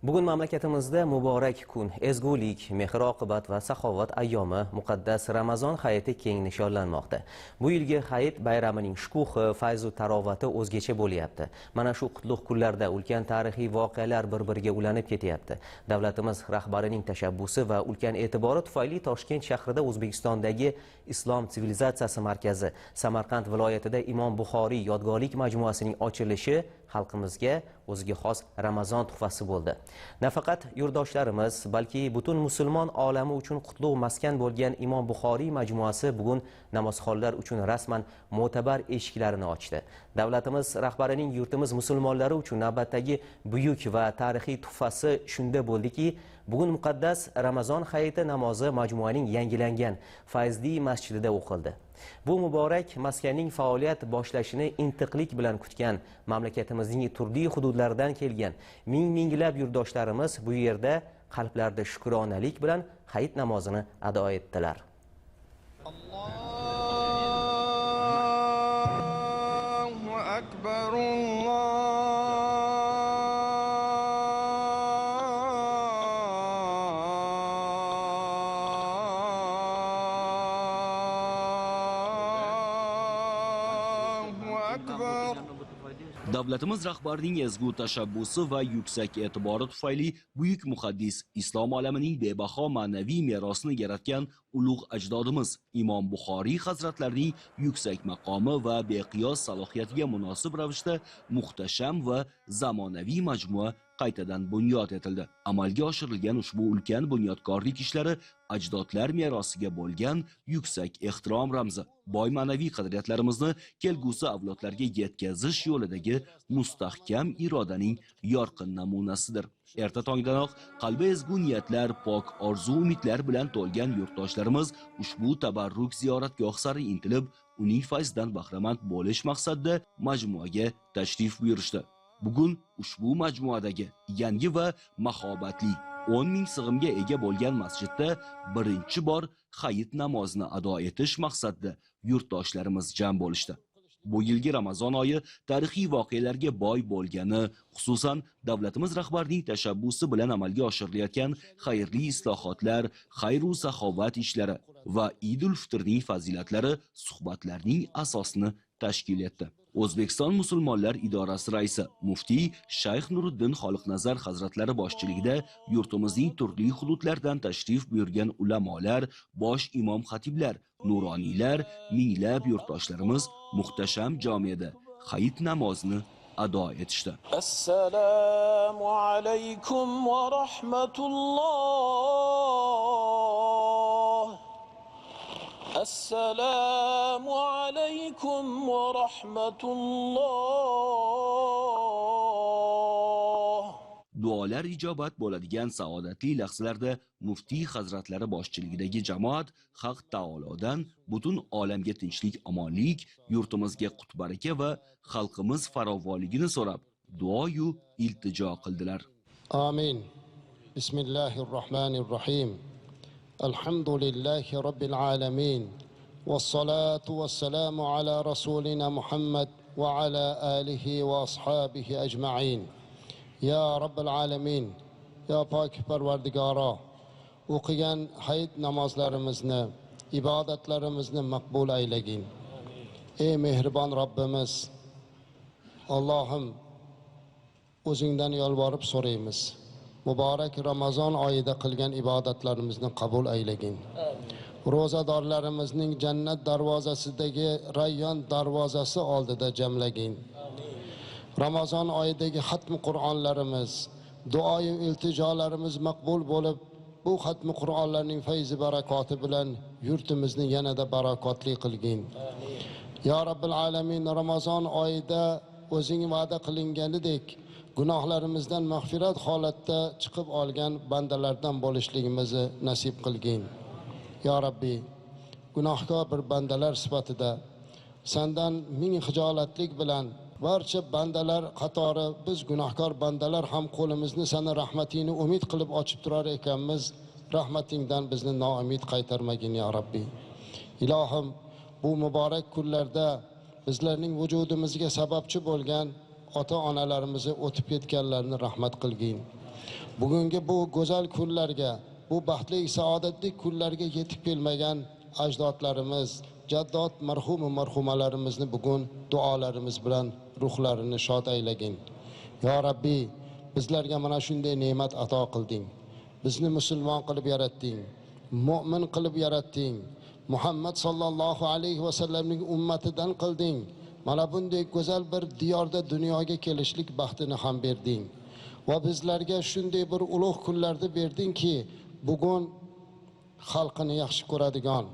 Bugun mamlakatimizda muborak kun, ezgulik, mehr-oqibat va saxovat ayyomi muqaddas Ramazon hayiti keng nishonlanmoqda. Bu yilgi hayit bayramining shukuhi, fayzu tarovati o'zgacha bo'lyapti. Mana shu qutlug' kunlarda ulkan tarixiy voqealar bir-biriga ulanib ketyapti. Davlatimiz rahbarining tashabbusi va ulkan e'tibori tufayli Toshkent shahrida O'zbekistondagi Islom sivilizatsiyasi markazi, Samarqand viloyatida Imom Buxoriy yodgorlik majmuasining ochilishi xalqimizga o'ziga xos Ramazon tuhfasi bo'ldi. Nafaqat yurtdoshlarimiz, balki butun musulmon olami uchun qutlug' maskan bo'lgan Imom Buxoriy majmuasi bugun namozxonlar uchun rasman mo'tabar eshiklarini ochdi. Davlatimiz rahbarining yurtimiz musulmonlari uchun navbatdagi buyuk va tarixiy tuhfasi shunda bo'ldiki, bugun muqaddas Ramazon hayiti namozi majmuaning yangilangan Fayzli masjidida o'qildi. Bu muborak maskanning faoliyat boshlashini intiqlik bilan kutgan mamlakatimizning turli hududlaridan kelgan minglab yurtdoshlarimiz bu yerda qalblarida shukronalik bilan hayit namozini ado etdilar. Allohu akbar. Davlatimiz rahbarining ezgu tashabbusi va yuksak e'tibori tufayli buyuk muhaddis islom olamining bebaho ma'naviy merosini yaratgan ulug' ajdodimiz Imom Buxoriy hazratlarining yuksak maqomi va beqiyos salohiyatiga munosib ravishda muhtasham va zamonaviy majmua qaytadan bunyod etildi. Amalga oshirilgan ushbu ulkan bunyodkorlik ishlari ajdodlar merosiga bo'lgan yuksak ehtirom ramzi, boy ma'naviy qadriyatlarimizni kelgusi avlodlarga yetkazish yo'lidagi mustahkam irodaning yorqin namunasidir. Erta tongdanoq qalbi ezgu niyatlar, pok orzu-umidlar bilan to'lgan yurtdoshlarimiz ushbu tabarruk ziyoratgoh sari intilib, uning fayzidan bahramand bo'lish maqsadida majmuaga tashrif buyurishdi. Bugun ushbu majmuadagi yangi va mahobatli 10 ming sig'imga ega bo'lgan masjidda birinchi bor hayit namozini ado etish maqsadida yurtdoshlarimiz jam bo'lishdi. Bu yilgi Ramazon oyi tarixiy voqealarga boy bo'lgani, xususan davlatimiz rahbarining tashabbusi bilan amalga oshirilayotgan xayrli islohotlar, xayr-u saxovat ishlari va Idul Fitrning fazilatlari suhbatlarning asosini tashkil etdi. O'zbekiston musulmonlar idorasi raisi muftiy Shayx Nuriddin Xoliqnazar hazratlari boshchiligida yurtimizning turli hududlaridan tashrif buyurgan ulamolar, bosh imom xatiblar, nuroniylar, minglab yurtdoshlarimiz muhtasham jomeda hayit namozini ado etishdi. Assalomu alaykum va rahmatulloh. Assalomu alaykum va rahmatulloh. Duolar ijobat bo'ladigan saodatli lahzalarda muftiy hazratlari boshchiligidagi jamoat Haq taolodan butun olamga tinchlik, omonlik, yurtimizga qut-baraka va xalqimiz farovonligini so'rab duo-yu iltijo qildilar. Amin. Bismillahirrohmanirrohim. Alhamdulillahi robbil alamin. Vassalatu vassalamu ala rasulina Muhammad va ala alihi va ashabihi ajma'in. Ya Rabbil alamin, ya pok Parvardigoro, o'qigan hayit namozlarimizni, ibodatlarimizni maqbul aylagin. Ey mehribon Robbimiz, Allohim, o'zingdan yolvorib so'raymiz. Muborak Ramazon oyida qilgan ibodatlarimizni qabul aylagin. Ro'zadorlarimizning jannat darvozasidagi Rayyon darvozasi oldida jamlagin. Ramazon oyidagi xatmi Qur'onlarimiz, duoyu iltijolarimiz maqbul bo'lib, bu xatmi Qur'onlarning fayzi barakoti bilan yurtimizni yanada barakotli qilgin. Ya Rabbil alamin, Ramazon oyida o'zing va'da qilinganidek gunohlarimizdan mag'firat holatda chiqib olgan bandalardan bo'lishligimizni nasib qilgin. Ya Rabbi, gunohkor bir bandalar sifatida sendan ming hijolatlik bilan barcha bandalar qatori biz gunohkor bandalar ham qo'limizni sana rahmatingni umid qilib ochib turar ekanmiz. Rahmatingdan bizni noumid qaytarmagin ya Rabbi. Ilohim, bu muborak kunlarda bizlarning vujudimizga sababchi bo'lgan ota-onalarimizni o'tib ketganlarni rahmat qilgin. Bugungi bu go'zal kunlarga, bu baxtli saodatli kunlarga yetib kelmagan ajdodlarimiz, jaddod marhum va marhumalarimizni bugun duolarimiz bilan ruhlarini shod aylagin. Ya Rabbi, bizlarga mana shunday ne'mat ato qilding. Bizni musulmon qilib yaratding, mu'min qilib yaratding. Muhammad sallallohu alayhi va sallamning ummatidan qilding. Mana bunday go'zal bir diyorda dunyoga kelishlik baxtini ham berding. Va bizlarga shunday bir ulug' kunlarni berdingki, bugun xalqini yaxshi ko'radigan,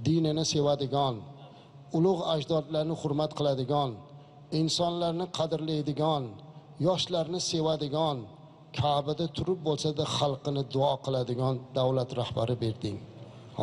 dinini sevadigan, ulug' ajdodlarni hurmat qiladigan, insonlarni qadrlaydigan, yoshlarni sevadigan, Ka'bada turib bo'lsa-da xalqini duo qiladigan davlat rahbari berding.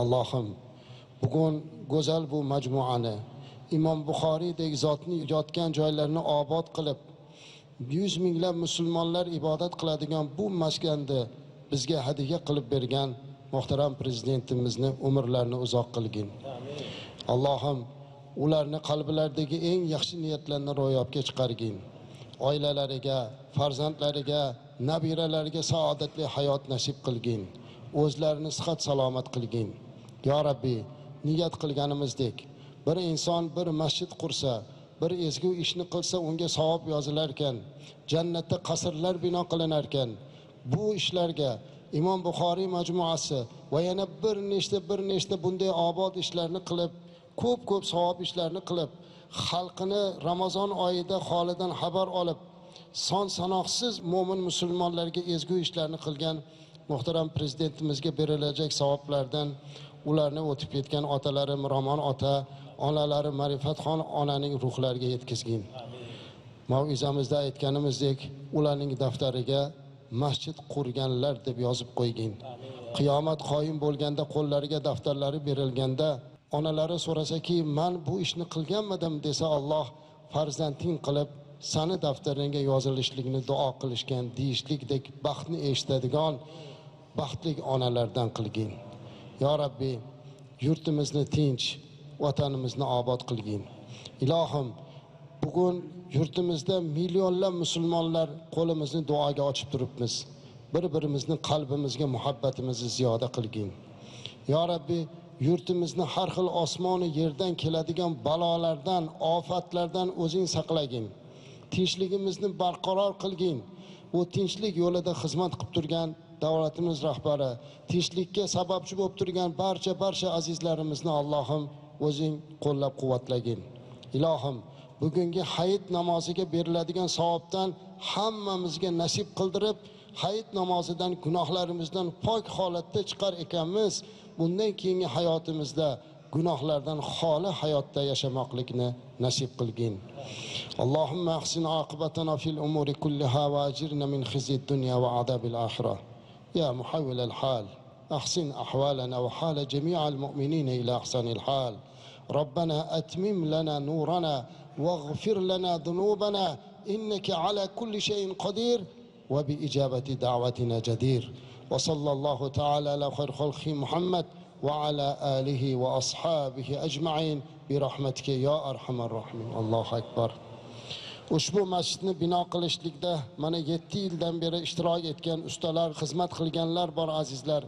Allohim, bugun go'zal bu majmuani Imom Buxoriydek zotning yotgan joylarini obod qilib, 100 minglab musulmonlar ibodat qiladigan bu maskanda bizga hadiya qilib bergan muhtaram prezidentimizni umrlarini uzoq qilgin. Allohim, ularni qalblaridagi eng yaxshi niyatlarni ro'yobga chiqargin. Oilalariga, farzandlariga, nabiralariga saodatli hayot nasib qilgin. O'zlarini sihat salomat qilgin. Ya Rabbi, niyat qilganimizdek bir inson bir masjid qursa, bir ezgu ishni qilsa unga savob yozilar ekan, jannatda qasrlar bino qilinar ekan. Bu ishlarga Imom Buxoriy majmuasi va yana bir nechta bunday obod ishlarni qilib, ko'p savob ishlarni qilib, xalqini Ramazon oyida holidan xabar olib, son sanoqsiz mo'min musulmonlarga ezgu ishlarni qilgan muhtaram prezidentimizga berilajak savoblardan ularni o'tib ketgan otalari Miromon ota, onalari Ma'rifatxon onaning ruhlariga yetkazgin. Mav'izamizda aytganimizdek, ularning daftariga masjid qurganlar deb yozib qo'ygin. Qiyomat qoyim bo'lganda qo'llariga daftarlari berilganda onalari so'rasaki, "Men bu ishni qilganmidim?" desa, Alloh farzanding qilib sani daftaringga yozilishligini duo qilishgan deyishlikdek baxtni eshitadigan baxtli onalardan qilgin. Ya Rabbi, yurtimizni tinch, vatanimizni obod qilgin. Ilohim, bugun yurtimizda millionlab musulmonlar qo'limizni duoga ochib turibmiz. Bir-birimizni qalbimizga muhabbatimizni ziyoda qilgin. Ya Rabbi, yurtimizni har xil osmoni yerdan keladigan balolardan, ofatlardan o'zing saqlagin. Tinchligimizni barqaror qilgin. Bu tinchlik yo'lida xizmat qilib turgan davlatimiz rahbari, tinchlikka sababchi bo'lib turgan barcha azizlarimizni Allohim o'zing qo'llab-quvvatlagin. Ilohim, bugungi hayit namoziga beriladigan savobdan hammamizga nasib qildirib, hayit namozidan gunohlarimizdan pok holatda chiqar ekanmiz. Bundan keyingi hayotimizda gunohlardan xoli hayotda yashamoqlikni nasib qilgin. Allohumma ahsin aqibatana fil umuri kulliha va ajirna min khizyid dunya va azabil axirah. Ya muhawwil al-hal, ahsin ahwalana wa hala jami'al mu'minina ila ahsanil hal. Rabbana atmim lana nurana waghfir lana dhunubana innaka ala kulli shay'in qadir wa bi ijabati da'watina jadir. Wa sallallahu ta'ala ala khair khalqi Muhammad wa ala alihi wa ashabihi ajma'in bi rahmatika ya arhamar rahimin. Allohu akbar. Ushbu masjidni bino qilishlikda mana 7 yildan beri ishtirok etgan ustalar, xizmat qilganlar bor azizlar.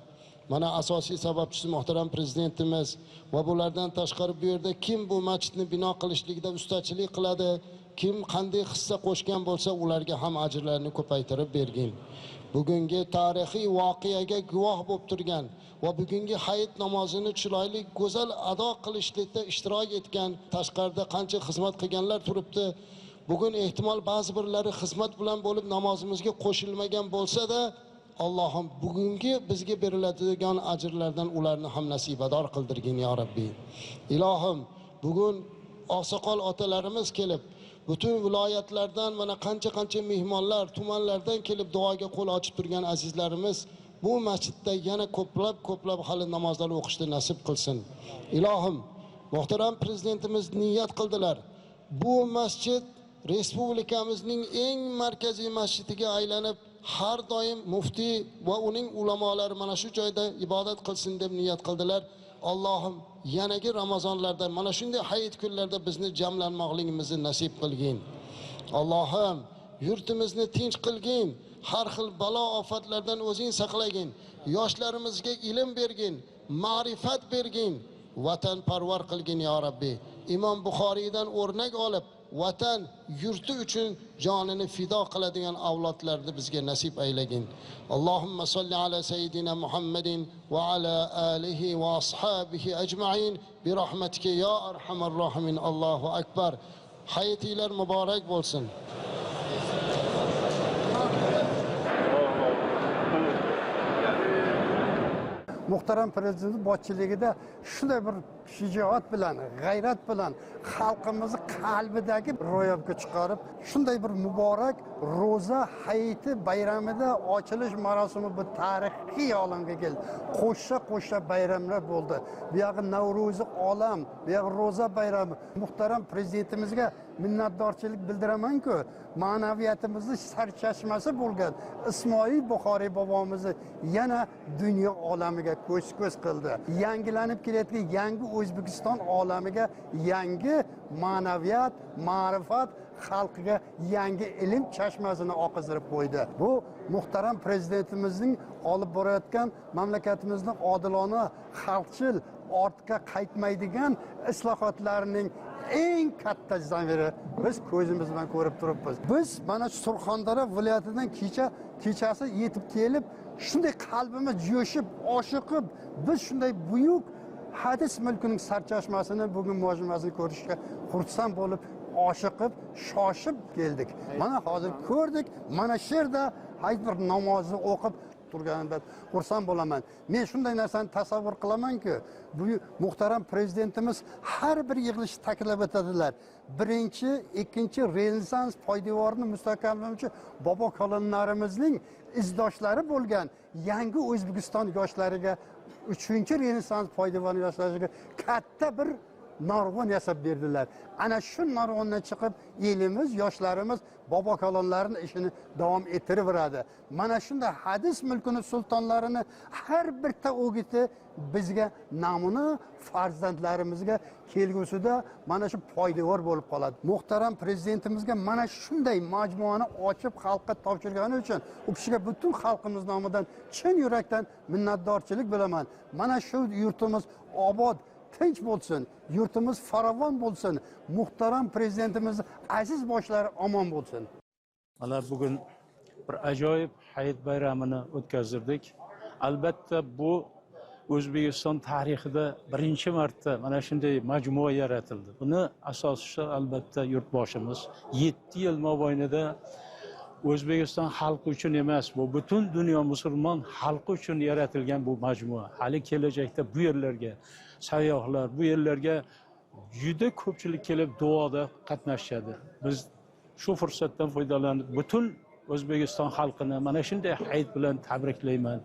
Mana asosiy sababchisi muhtaram prezidentimiz va bulardan tashqari bu yerda kim bu masjidni bino qilishlikda ustachilik qiladi, kim qanday hissa qo'shgan bo'lsa ularga ham ajrlarini ko'paytirib bergin. Bugungi tarixiy voqeaga guvoh bo'lib turgan va bugungi hayit namozini chiroyli go'zal ado qilishlikda ishtirok etgan, tashqarida qancha xizmat qilganlar turibdi. Bugun ehtimol ba'zi birlari xizmat bilan bo'lib namozimizga qo'shilmagan bo'lsa-da, Allohim bugungi bizga beriladigan ajrlardan ularni ham nasibador qildirgin ya Rabbi. Ilohim, bugun oqsoqol otalarimiz kelib, butun viloyatlardan mana qancha mehmonlar, tumanlardan kelib duoga qo'l ochib turgan azizlarimiz bu masjidda yana ko'plab hali namozlar o'qishni nasib qilsin. Ilohim, muhtaram prezidentimiz niyat qildilar. Bu masjid respublikamizning eng markaziy masjidiga aylanib, har doim muftiy va uning ulamolari mana shu joyda ibodat qilsin deb niyat qildilar. Allohim, yanagi Ramazonlarda mana shunday hayit kunlarda bizni jamlanmoqligimizni nasib qilgin. Allohim yurtimizni tinch qilgin, har xil balo ofatlardan o'zing saqlagin, yoshlarimizga ilm bergin, ma'rifat bergin, vatanparvar qilgin ya Rabbi. Imom Buxoriydan o'rnak olib, vatan yurti uchun jonini fido qiladigan avlodlarni bizga nasib aylagin. Allohumma solli ala sayyidina Muhammadin va ala alihi va ashabihi ajma'in bi rahmatika ya arhamar rohimin. Allohu akbar. Hayotinglar muborak bo'lsin. Muhtaram Prezident boshchiligida shunday bir shijoat bilan, g'ayrat bilan xalqimizni qalbidagi ro'yobga chiqarib, shunday bir muborak ro'za hayiti bayramida ochilish marosimi bu tarixiy olamga keldi. Qo'shsha bayramlar bo'ldi. Bu yog'i Navro'zi olam, bu yog'i ro'za bayrami. Muhtaram Prezidentimizga minnatdorchilik bildiraman-ku, ma'naviyatimizning sarchashmasi bo'lgan Ismoil Buxoriy bobomizni yana dunyo olamiga ko'z qildi. Yangilanib kelayotgan yangi O'zbekiston olamiga yangi ma'naviyat, ma'rifat, xalqiga yangi ilm chashmasini oqizdirib qo'ydi. Bu muhtaram prezidentimizning olib borayotgan mamlakatimizning odilona, xalqchil, ortga qaytmaydigan islohotlarining eng katta zamiri biz ko'zimiz bilan ko'rib turibmiz. Biz mana Surxondaryo viloyatidan kechasi yetib kelib, shunday qalbimiz jo'shib, oshiqib, biz shunday buyuk hadis mulkining sarchashmasini bugun mojmasini ko'rishga xursand bo'lib, oshiqib, shoshib keldik. Mana hozir ko'rdik, mana shu yerda hayit bir namozni o'qib turganimdan xursand bo'laman. Men shunday narsani tasavvur qilamanki, bu muhtaram prezidentimiz har bir yig'ilishda ta'kidlab o'tadilar. Birinchi, ikkinchi Renessans poydevorini mustahkamlovchi bobo kolonlarimizning izdoshlari bo'lgan yangi O'zbekiston yoshlariga, 3-Renessans poydevoni yoshlariga katta bir narvon yasab berdilar. Ana shu narvondan chiqib elimiz, yoshlarimiz bobo kolonlarining ishini davom ettiraveradi. Mana shunday hadis mulkining sultonlarini har bitta o'giti bizga namuna farzandlarimizga kelgusida mana shu poydevor bo'lib qoladi. Muhtaram prezidentimizga mana shunday majmuani ochib xalqqa topshirgani uchun u kishiga butun xalqimiz nomidan chin yurakdan minnatdorchilik bilaman. Mana shu yurtimiz obod, tinch bo'lsin, yurtimiz farovon bo'lsin, muhtaram prezidentimiz aziz boshlari omon bo'lsin. Mana bugun bir ajoyib hayit bayramini o'tkazdirdik. Albatta bu O'zbekiston tarixida birinchi marta mana shunday majmua yaratildi. Buni asoschisi albatta yurtboshimiz 7 yil mobaynida O'zbekiston xalqi uchun emas, bu butun dunyo musulmon xalqi uchun yaratilgan bu majmua. Hali kelajakda bu yerlarga sayyohlar, bu yerlarga juda ko'pchilik kelib duoda qatnashadi. Biz shu fursatdan foydalanib butun O'zbekiston xalqini mana shunday hayit bilan tabriklayman.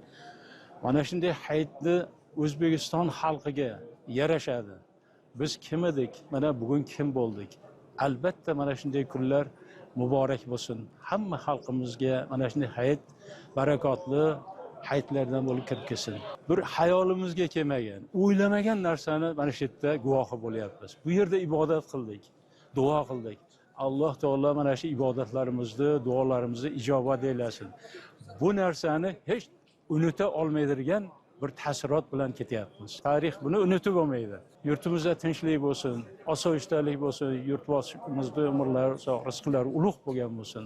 Mana shunday hayitni O'zbekiston xalqiga yarashadi. Biz kim edik? Mana bugun kim bo'ldik? Albatta mana shunday kunlar muborak bo'lsin. Hamma xalqimizga mana shunday hayit barakotli hayitlardan bo'lib kirib kelsin. Bir hayolimizga kelmagan, o'ylamagan narsani mana shu yerda guvohi bo'lyapmiz. Bu yerda ibodat qildik, duo qildik. Alloh taolo mana shu ibodatlarimizni, duolarimizni ijobat eylasin. Bu narsani hech unuta olmaydigan bir ta'sirot bilan ketyapmiz. Tarix buni unutib bo'lmaydi. Yurtimizda tinchlik bo'lsin, osoyishtalik bo'lsin, yurtboshimizning umrlari, rizqlari ulug' bo'lgan bo'lsin.